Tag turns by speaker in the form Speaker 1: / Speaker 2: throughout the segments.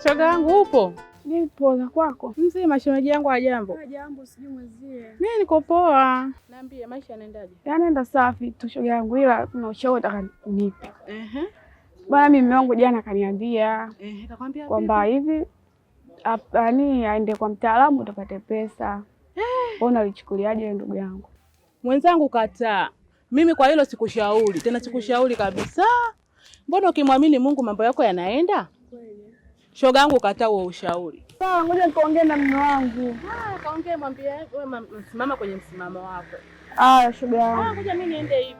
Speaker 1: Shoga yangu upo?
Speaker 2: Nipo za kwako.
Speaker 1: Mzima shemeji yangu hajambo?
Speaker 2: Hajambo, sijui mwenzie.
Speaker 1: Mimi niko poa. Niambie maisha yanaendaje?
Speaker 2: Yanaenda safi tu shoga yangu, ila kuna ushauri nataka unipe. Bwana mimi mume wangu jana kaniambia
Speaker 1: kakwambia
Speaker 2: kwamba hivi aende kwa mtaalamu utapate pesa. Wewe unalichukuliaje ndugu yangu?
Speaker 1: Mwenzangu kataa. Mimi kwa hilo sikushauri, tena sikushauri kabisa. Mbona ukimwamini Mungu mambo yako yanaenda?
Speaker 2: Kweli.
Speaker 1: Shoga yangu kataa huo ushauri.
Speaker 2: Sawa, ngoja nikaongee na mume wangu.
Speaker 1: Kaongee mwambie wewe msimama kwenye msimamo wako.
Speaker 2: Shoga yangu.
Speaker 1: Ngoja mimi niende hivi.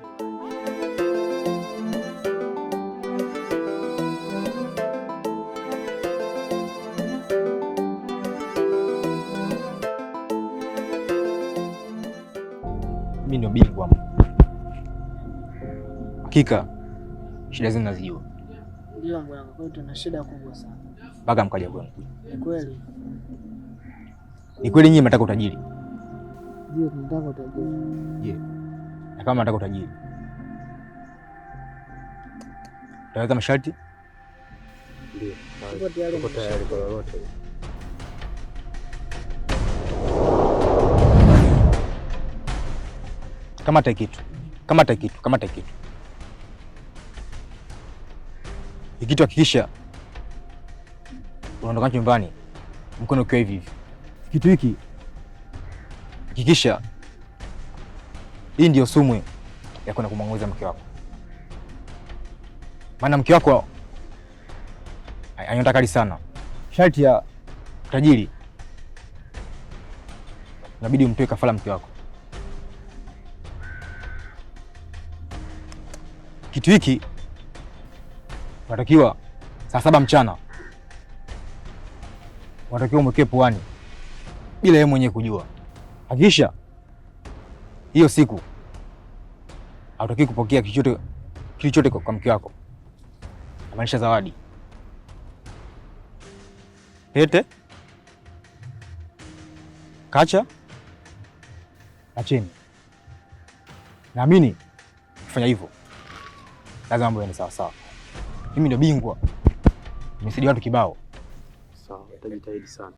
Speaker 3: Mimi ndio bingwa. Hakika shida zenu nazijua.
Speaker 4: Ndio bwana, kwa tuna shida kubwa sana.
Speaker 3: Mpaka mkaja kwangu.
Speaker 4: Ni kweli.
Speaker 3: Ni kweli nyinyi mnataka utajiri?
Speaker 4: Ndio tunataka utajiri.
Speaker 3: Je, na kama mnataka utajiri, utaweka masharti?
Speaker 4: Ndio. Tuko tayari kwa lolote.
Speaker 3: Kamata kitu. Ikitu hakikisha unaondoka nyumbani mkono ukiwa hivi hivi. Kitu hiki hakikisha hii ndio sumu ya kwenda kumwangamiza mke wako. Maana mke wako anataka kali sana. Sharti ya tajiri, inabidi umtoe kafara mke wako. Kitu hiki unatakiwa saa 7 mchana, unatakiwa umwekee puani bila yeye mwenyewe kujua. Hakikisha hiyo siku hautaki kupokea kilichote kwa mke wako, amaanisha zawadi, pete, kacha na cheni. Naamini kufanya hivyo lazima mambo yaende sawa sawa. Mimi ndio bingwa, nimesaidia watu kibao.
Speaker 4: Sawa, nitajitahidi sana.